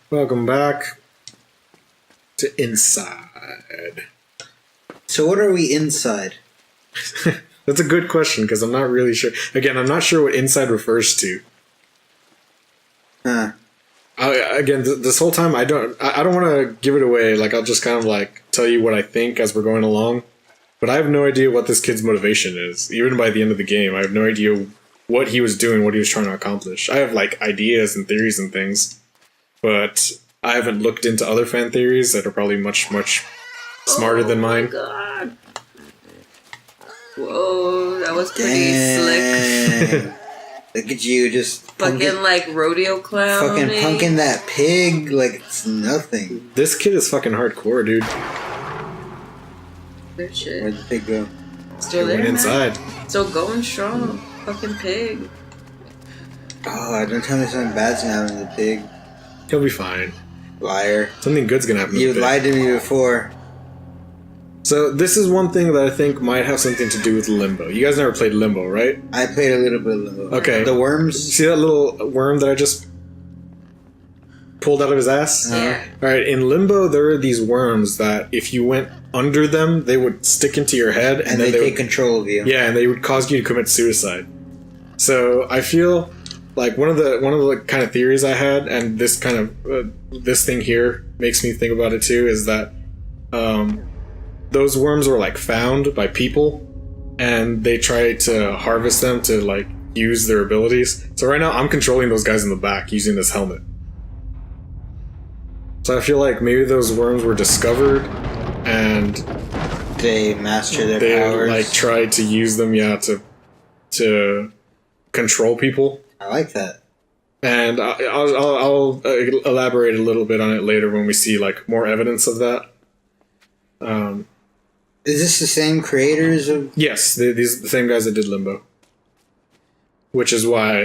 Welcome back to Inside. So what are we inside? That's a good question because I'm not really sure. Again, I'm not sure what inside refers to. This whole time I don't want to give it away. Like I'll just kind of like tell you what I think as we're going along. But I have no idea what this kid's motivation is. Even by the end of the game, I have no idea what he was doing, what he was trying to accomplish. I have like ideas and theories and things, but I haven't looked into other fan theories that are probably much smarter than mine. Oh my god. Whoa, that was pretty slick. Look at you, just fucking like rodeo clown. Fucking punking that pig like it's nothing. This kid is fucking hardcore, dude. Good shit. Where'd the pig go? Still there, man. Inside. Still going strong. Fucking pig. Oh, don't tell me something bad's gonna happen to the pig. He'll be fine. Liar. Something good's gonna happen to the pig. You lied to me before. So this is one thing that I think might have something to do with Limbo. You guys never played Limbo, right? I played a little bit of Limbo. Okay. The worms? See that little worm that I just pulled out of his ass? Yeah. Alright, in Limbo there are these worms that if you went under them, they would stick into your head and they take control of you. Yeah, and they would cause you to commit suicide. So I feel like one of the kind of theories I had, and this kind of this thing here makes me think about it too, is that those worms were like found by people and they try to harvest them to like use their abilities. So right now I'm controlling those guys in the back using this helmet. So I feel like maybe those worms were discovered and they master their powers. They like tried to use them, to control people. I like that. And I'll elaborate a little bit on it later when we see like more evidence of that. Is this the same creators of? Yes, these the same guys that did Limbo. Which is why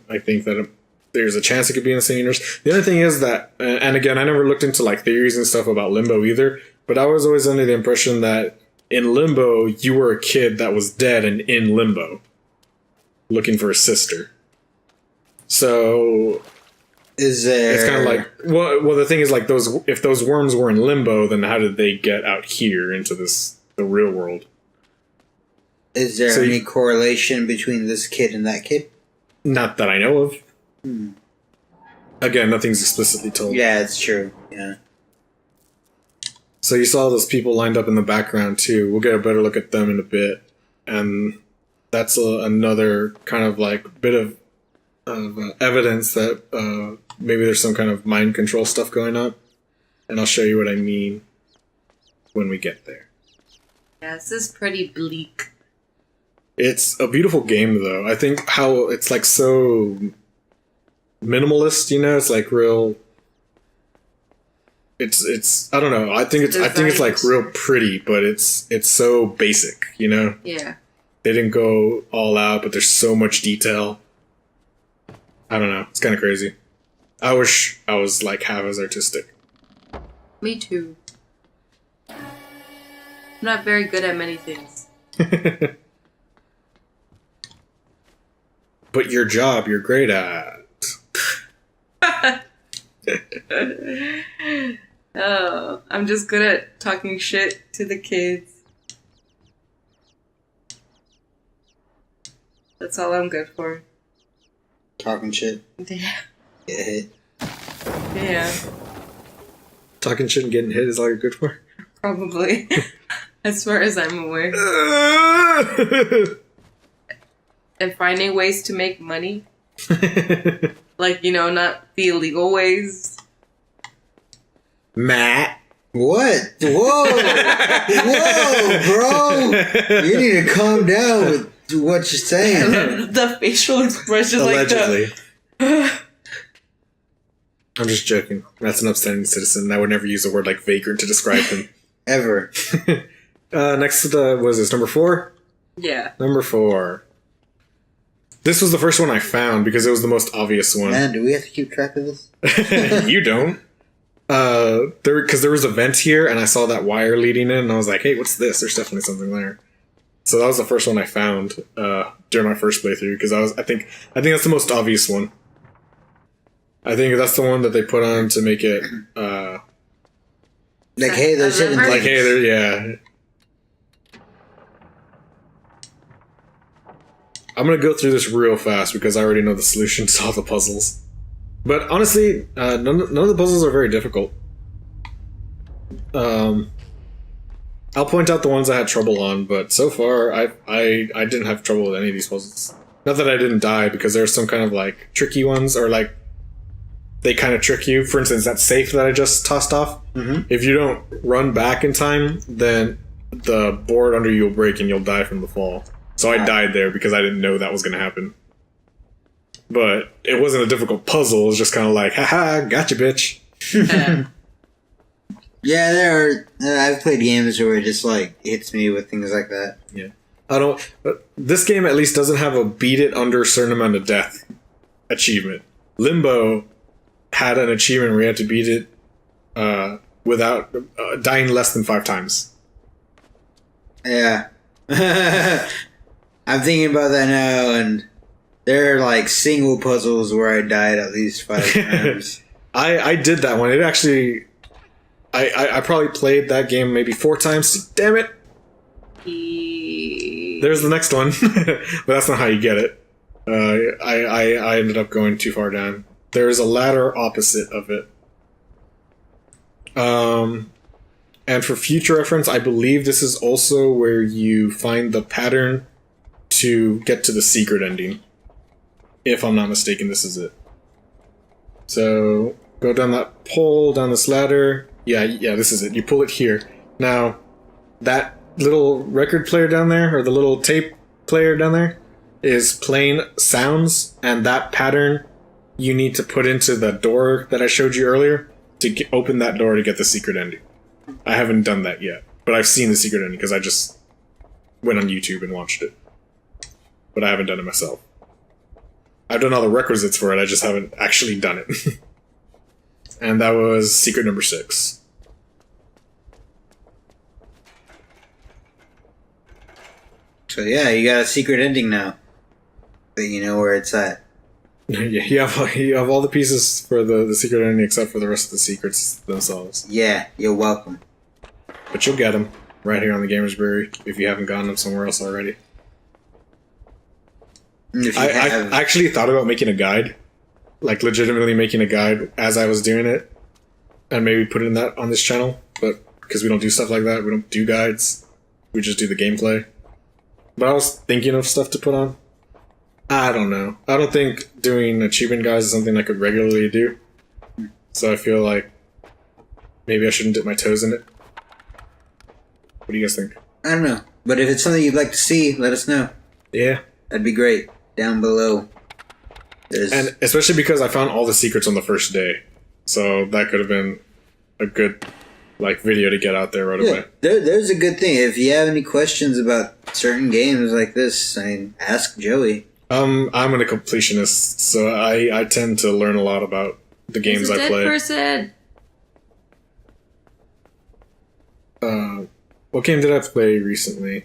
I think that there's a chance it could be in the same universe. The other thing is that, and again, I never looked into like theories and stuff about Limbo either, but I was always under the impression that in Limbo you were a kid that was dead and in Limbo, looking for a sister. So is there? It's kind of like well. The thing is, like if those worms were in Limbo, then how did they get out here into the real world? Is there any correlation between this kid and that kid? Not that I know of. Again, nothing's explicitly told. Yeah, it's true. Yeah. So you saw those people lined up in the background too. We'll get a better look at them in a bit, and that's another kind of like bit of evidence that maybe there's some kind of mind control stuff going on, and I'll show you what I mean when we get there. Yeah, this is pretty bleak. It's a beautiful game, though. I think how it's like so minimalist, it's like real. It's I don't know. I think it's like real pretty, but it's so basic, Yeah. They didn't go all out, but there's so much detail. I don't know. It's kind of crazy. I wish I was like half as artistic. Me too. I'm not very good at many things. But your job, you're great at. Oh, I'm just good at talking shit to the kids. That's all I'm good for. Talking shit. Yeah. Get hit. Yeah. Talking shit and getting hit is all you're good for? Probably. As far as I'm aware. And finding ways to make money. Like, not the illegal ways. Matt. What? Whoa! Whoa, bro! You need to calm down with what you're saying. The facial expression, Allegedly. like I'm just joking. Matt's an upstanding citizen. I would never use a word like vagrant to describe him. Ever. Next to the, was this number 4? Yeah. Number 4. This was the first one I found because it was the most obvious one. Man, do we have to keep track of this? You don't. Because there was a vent here and I saw that wire leading in and I was like, hey, what's this? There's definitely something there. So that was the first one I found during my first playthrough because I think that's the most obvious one. I think that's the one that they put on to make it Like, hey, there's hidden Remember? like, hey, there, yeah. I'm gonna go through this real fast because I already know the solution to all the puzzles. But honestly, none of the puzzles are very difficult. I'll point out the ones I had trouble on, but so far I didn't have trouble with any of these puzzles. Not that I didn't die, because there's some kind of like tricky ones, or like they kind of trick you. For instance, that safe that I just tossed off. Mhm. If you don't run back in time, then the board under you will break and you'll die from the fall. So I died there because I didn't know that was going to happen. But it wasn't a difficult puzzle. It was just kind of like, haha, gotcha, bitch. Yeah, there are. I've played games where it just like hits me with things like that. Yeah. I don't. This game at least doesn't have a beat it under a certain amount of death achievement. Limbo had an achievement where you had to beat it without dying less than 5 times. Yeah. I'm thinking about that now, and there are like single puzzles where I died at least 5 times. I did that one. It actually. I probably played that game maybe 4 times. Damn it! There's the next one, but that's not how you get it. I ended up going too far down. There's a ladder opposite of it. And for future reference, I believe this is also where you find the pattern to get to the secret ending. If I'm not mistaken, this is it. So go down that pole, down this ladder. Yeah, this is it. You pull it here. Now, that little record player down there, or the little tape player down there, is playing sounds, and that pattern you need to put into the door that I showed you earlier to open that door to get the secret ending. I haven't done that yet, but I've seen the secret ending because I just went on YouTube and watched it. But I haven't done it myself. I've done all the requisites for it, I just haven't actually done it. And that was secret number 6. So yeah, you got a secret ending now. But you know where it's at. Yeah, you have all the pieces for the secret ending except for the rest of the secrets themselves. Yeah, you're welcome. But you'll get them right here on the Gamers Brewery if you haven't gotten them somewhere else already. And if you I have, actually thought about making a guide. Like legitimately making a guide as I was doing it. And maybe putting that on this channel. But because we don't do stuff like that, we don't do guides. We just do the gameplay. But I was thinking of stuff to put on. I don't know. I don't think doing achievement guides is something I could regularly do. So I feel like maybe I shouldn't dip my toes in it. What do you guys think? I don't know. But if it's something you'd like to see, let us know. Yeah. That'd be great. Down below. And especially because I found all the secrets on the first day. So that could have been a good video to get out there right away. There's a good thing. If you have any questions about certain games like this, I mean, ask Joey. I'm a completionist, so I tend to learn a lot about the games I play. Person. What game did I play recently?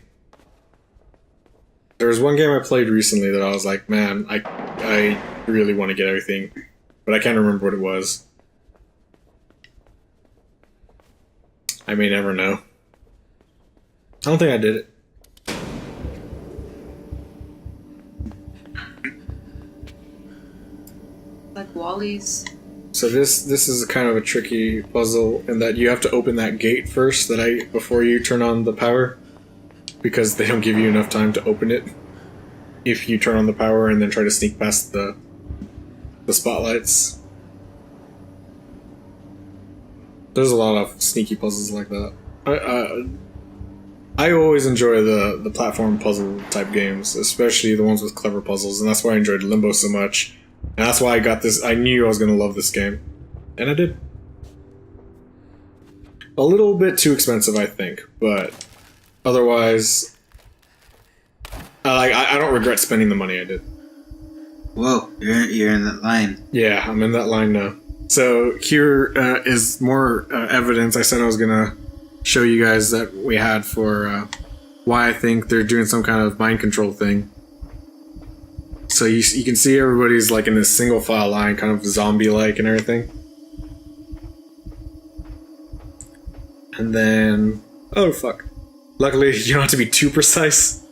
There was one game I played recently that I was like, man, I really want to get everything, but I can't remember what it was. I may never know. I don't think I did it. Like Wally's. So this is kind of a tricky puzzle in that you have to open that gate first before you turn on the power, because they don't give you enough time to open it if you turn on the power and then try to sneak past the spotlights. There's a lot of sneaky puzzles like that. I always enjoy the platform puzzle type games, especially the ones with clever puzzles, and that's why I enjoyed Limbo so much. And that's why I got this. I knew I was going to love this game. And I did. A little bit too expensive, I think. But otherwise, I don't regret spending the money I did. Whoa, you're in that line. Yeah, I'm in that line now. So here is more evidence. I said I was going to show you guys that we had for why I think they're doing some kind of mind control thing. So you can see everybody's like in this single file line, kind of zombie-like and everything. And then... Oh, fuck. Luckily, you don't have to be too precise.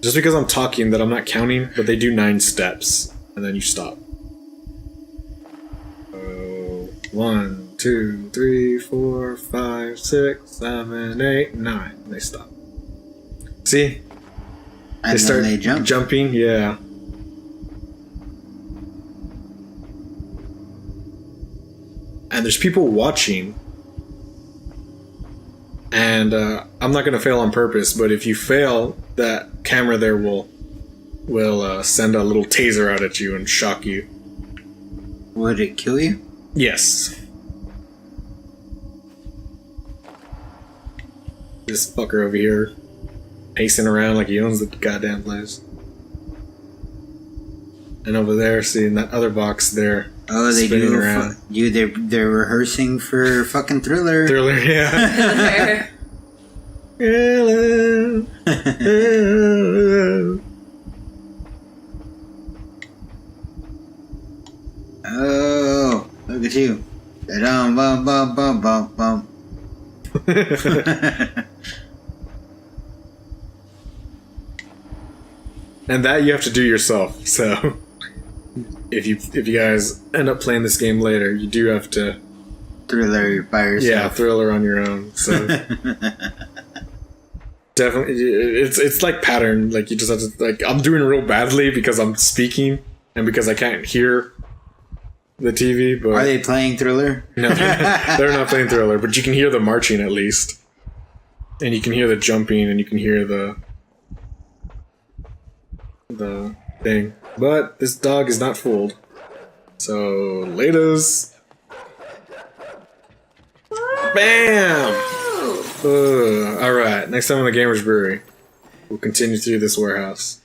Just because I'm talking that I'm not counting, but they do 9 steps. And then you stop. 1, 2, 3, 4, 5, 6, 7, 8, 9. And they stop. See? And then they jump. Jumping, yeah. And there's people watching. And I'm not going to fail on purpose, but if you fail, that camera there will send a little taser out at you and shock you. Would it kill you? Yes. This fucker over here, pacing around like he owns the goddamn place. And over there, seeing that other box there. Oh, they spinning do. around. They're rehearsing for fucking Thriller. Thriller, yeah. Thriller. Oh, look at you. Bum bum bum bum bum. And that you have to do yourself. So if you guys end up playing this game later, you do have to Thriller by yourself. Yeah, Thriller on your own. So definitely, it's like pattern. Like you just have to like. I'm doing real badly because I'm speaking and because I can't hear the TV. But are they playing Thriller? No, they're not playing Thriller. But you can hear the marching at least, and you can hear the jumping, and you can hear the thing. But this dog is not fooled. So laters. Bam! Alright, next time on the Gamers Brewery, we'll continue through this warehouse.